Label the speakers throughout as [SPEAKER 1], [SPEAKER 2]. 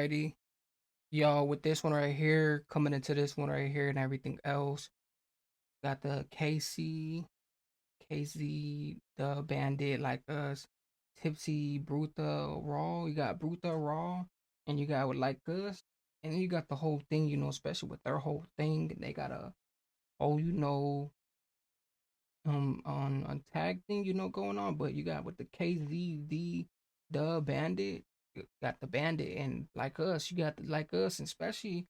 [SPEAKER 1] Alrighty, y'all, with this one right here, coming into this one right here and everything else, got the KZ, the Bandit like us, Tipsey, Brutha, Raw. You got Brutha, Raw, and you got with like us, and then you got the whole thing, especially with their whole thing. They got a whole, on tag thing, going on, but you got with the KZD, the Bandit, you got the Bandit, and like us, you got the, like us, and especially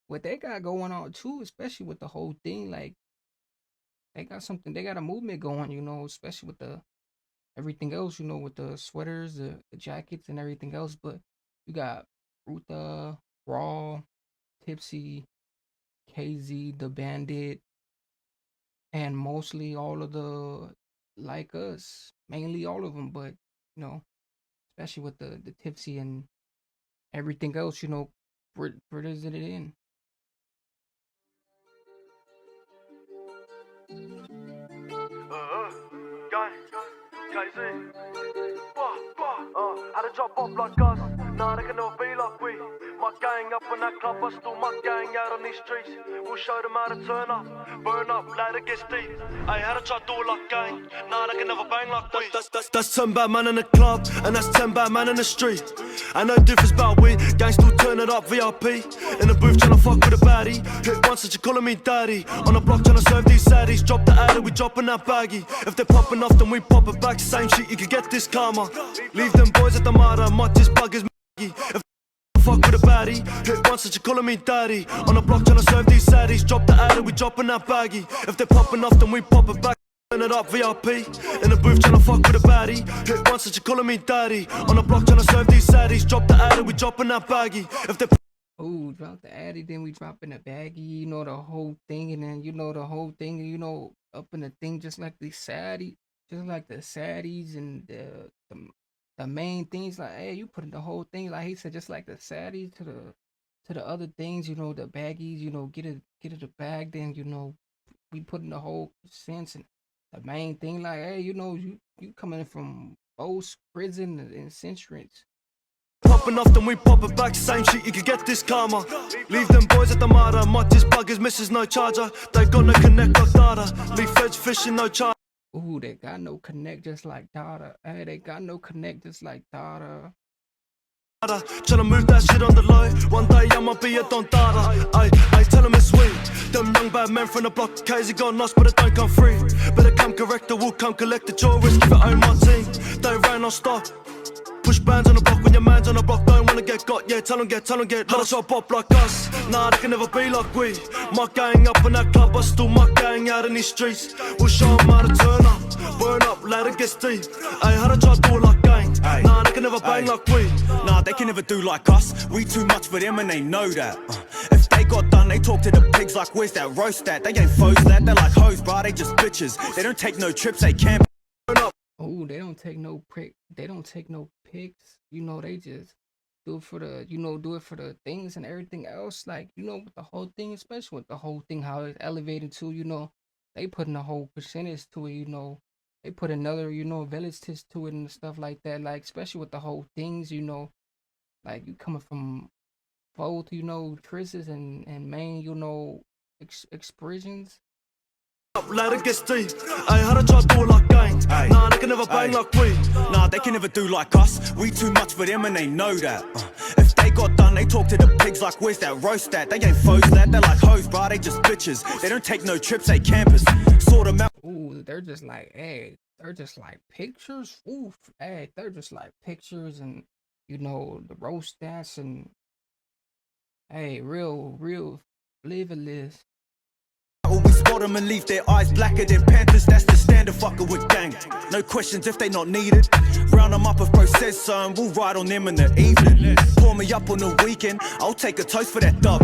[SPEAKER 1] what they got going on too, especially with the whole thing, like they got a movement going, especially with the everything else, with the sweaters, the jackets, and everything else. But you got Brutha, Raw, Tipsey, KZ, the Bandit, and mostly all of the like us, mainly all of them, but you know, especially with the Tipsy and everything else, where does it in?
[SPEAKER 2] Guy, guys in. Had a job up like us. Nah, they can never be like we. My gang up in that club, I still my gang out on these streets. We'll show them how to turn up, burn up, let it get deep. I had a try do it like gang. Nah, they can never bang like we. That's 10 bad man in the club, and that's 10 bad man in the street. I know difference about we. Gang still turn it up, VIP. In the booth tryna fuck with a baddie. Hit once that you calling me daddy. On the block tryna serve these saddies. Drop the adder, we dropping that baggy. If they're popping off, then we pop it back. Same shit, you can get this karma. Leave them boys at the mother, might just bug his Maggie. If fuck with a baddie, hit once that you calling me daddy. On the block tryna serve these saddies. Drop the adder, we dropping that baggy. If they're popping off, then we pop it back. Turn it up, VIP. In the booth tryna fuck with a baddie. Hit once that you calling me daddy. On the block tryna serve these saddies. Drop the adder, we dropping that baggy. If they
[SPEAKER 1] Oh, drop the addy, then we drop in the baggy, the whole thing, and then the whole thing, up in the thing, just like the saddies, and the main things. Like, hey, you put in the whole thing, like he said, just like the saddies to the other things, the baggies, get it a bag, then we put in the whole sense and the main thing, like, hey, you coming from both prison and sentence.
[SPEAKER 2] popping off, then we pop it back. Same shit, you can get this karma. Leave them boys at the mother. Might just bug his missus, no charger. They got no connect like data. Leave feds fishing, no charger.
[SPEAKER 1] Ooh, they got no connect just like Dada. Hey, they got no connect just like Dada.
[SPEAKER 2] Tryna move that shit on the low. One day I might be a Don Dada. I tell them it's sweet. Them young bad men from the block, crazy gone lost, but it don't come free. Better come correct, will come collect the jewelry, give it own my team. They ran on stop. Push bands on the block when your man's on the block. Don't wanna get got, yeah, tell them get Had a shot pop like us, nah, they can never be like we. My gang up in that club, I still my gang out in these streets. We'll show them how to turn up, burn up, let it get deep. I had a try do it like gang, nah, they can never bang like we.
[SPEAKER 3] Nah, they can never do like us. We too much for them and they know that. If they got done, they talk to the pigs like where's that roast at? They ain't foes that, they're like hoes, bro, they just bitches. They don't take no trips, they camp.
[SPEAKER 1] Oh, they don't take no pics. They just do it for the things and everything else. Like, with the whole thing, especially with the whole thing, how it's elevated to, they put in a whole percentage to it, they put another, village to it and stuff like that. Like, especially with the whole things, like you coming from both, Chris's and main, expressions.
[SPEAKER 2] Let it get deep. I had a try do it like gang. Nah, they can never bang like we.
[SPEAKER 3] Nah, they can never do like us. We too much for them and they know that. If they got done, they talk to the pigs like where's that roast at? They ain't foes that, they're like hoes, bro, they just bitches. They don't take no trips, they campers. Sort them out.
[SPEAKER 1] Ooh, they're just like, hey, they're just like pictures. Oof, hey, they're just like pictures and the roast stats and hey, real flavorless.
[SPEAKER 3] We spot them and leave their eyes blacker than panthers. That's the standard fucker with gang. No questions if they not needed. Round them up if bro says so, and we'll ride on them in the evening. Pour me up on the weekend, I'll take a toast for that dub.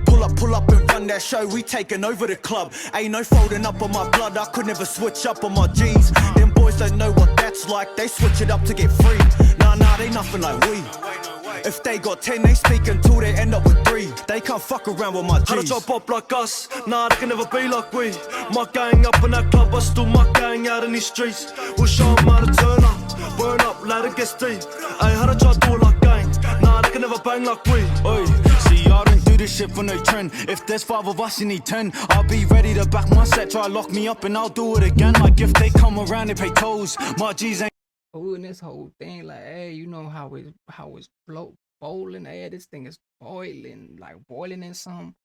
[SPEAKER 3] Pull up and run that show, we taking over the club. Ain't no folding up on my blood, I could never switch up on my G's. Them boys don't know what that's like, they switch it up to get free. Nah, they nothing like we. If they got 10, they speak until they end up with 3. They can't fuck around with my G's.
[SPEAKER 2] Had a job up like us, nah, they can never be like we. My gang up in that club, I still my gang out in these streets. We'll show them how to turn up, burn up, let it get deep. I had a try do it like gang.
[SPEAKER 3] Nah, they can never bang like we. Oi, see, I don't do this shit for no trend. If there's 5 of us, you need 10. I'll be ready to back my set. Try lock me up and I'll do it again. Like if they come around, they pay tolls. My G's ain't.
[SPEAKER 1] Oh, and this whole thing, like, hey, you know how it's bowling. Hey, this thing is boiling, like boiling in some.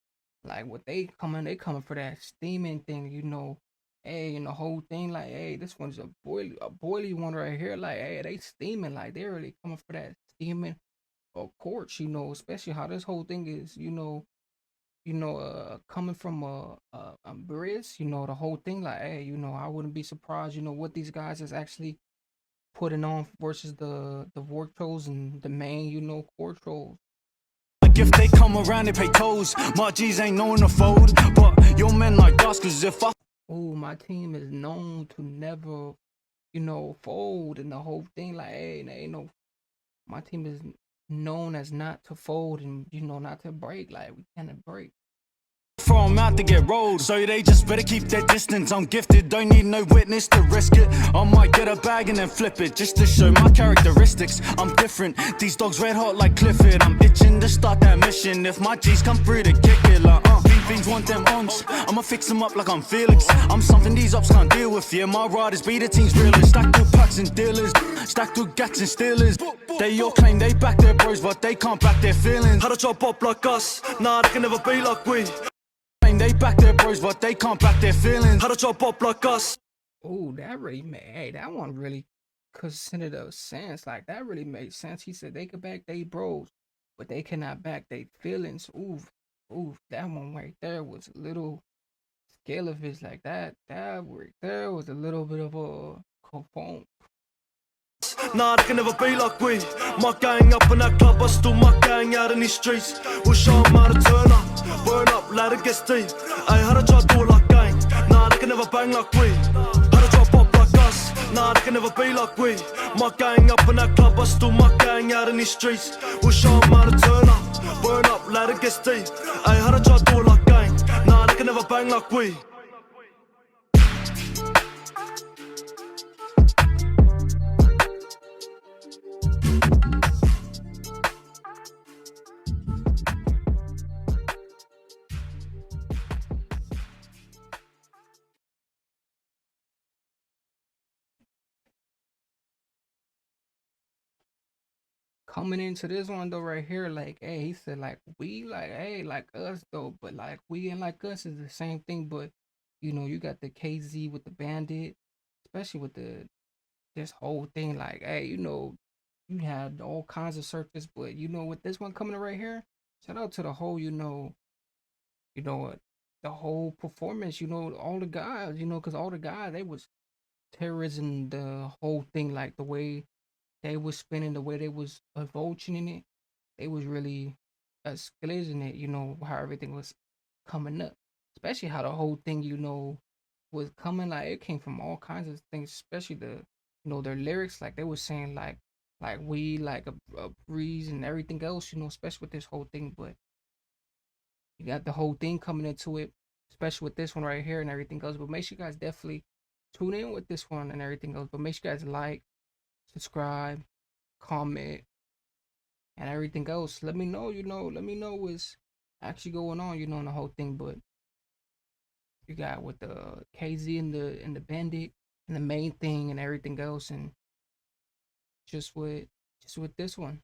[SPEAKER 1] Like what they coming for that steaming thing, you know. Hey, and the whole thing, like, hey, this one's a boily one right here. Like, hey, they steaming, like they really coming for that steaming of course, you know, especially how this whole thing is, coming from a Briz, you know, the whole thing, like, hey, you know, I wouldn't be surprised, you know, what these guys is actually putting on versus the Vork trolls and the main, you know, core trolls.
[SPEAKER 3] Like if they come around, they pay tolls. My G's ain't known to fold. But your men like us, cause if I.
[SPEAKER 1] Oh, my team is known to never, you know, fold and the whole thing, like, hey, there ain't no, my team is known as not to fold and, you know, not to break. Like, we cannot break.
[SPEAKER 3] Throw 'em out to get rolled, so they just better keep their distance. I'm gifted, don't need no witness to risk it. I might get a bag and then flip it, just to show my characteristics. I'm different, these dogs red hot like Clifford. I'm itching to start that mission. If my G's come through to kick it, like things want them ons. I'ma fix them up like I'm Felix. I'm something these ops can't deal with. Yeah, my riders be the team's realest. Stacked with packs and dealers, stacked with gats and stealers. They all claim they back their bros, but they can't back their feelings. How to chop up like us? Nah, they can never be like we. They back their bros, but they can't back their feelings. How to chop up like us?
[SPEAKER 1] Oh, that really made, hey, that one really considered a sense. Like that really made sense. He said they could back they bros, but they cannot back their feelings. Ooh, ooh, that one right there was a little scale of his like that. That right there was a little bit of a conform.
[SPEAKER 3] Nah, they can never be like we. My gang up in that club, I still my gang out in these streets. We'll show 'em how to turn up, burn up, let it get steam. Ayy, how to try do it like gang. Nah, they can never bang like we. How to drop up like us. Nah, they can never be like we. My gang up in that club, I still my gang out in these streets. We'll show 'em how to turn up, burn up, let it get steam. Ayy, how to try do it like gang. Nah, they can never bang like we.
[SPEAKER 1] Coming into this one though, right here, like, hey, he said like we, like, hey, like us though, but like we and like us is the same thing. But you know, you got the KZ with the Bandit, especially with the this whole thing. Like, hey, you know, you had all kinds of searches, but you know, with this one coming right here, shout out to the whole, you know, the whole performance. You know, all the guys, you know, because all the guys they was terrorizing the whole thing, like the way they was spinning, the way they was vulturing in it, they was really escalating it, you know, how everything was coming up. Especially how the whole thing, you know, was coming, like it came from all kinds of things, especially you know, their lyrics, like they were saying like we like a breeze and everything else, you know, especially with this whole thing. But you got the whole thing coming into it, especially with this one right here and everything else. But make sure you guys definitely tune in with this one and everything else. But make sure you guys like, subscribe, comment, and everything else. Let me know, you know, let me know what's actually going on, you know, in the whole thing. But you got with the KZ and the Bandit and the main thing and everything else, and just with this one.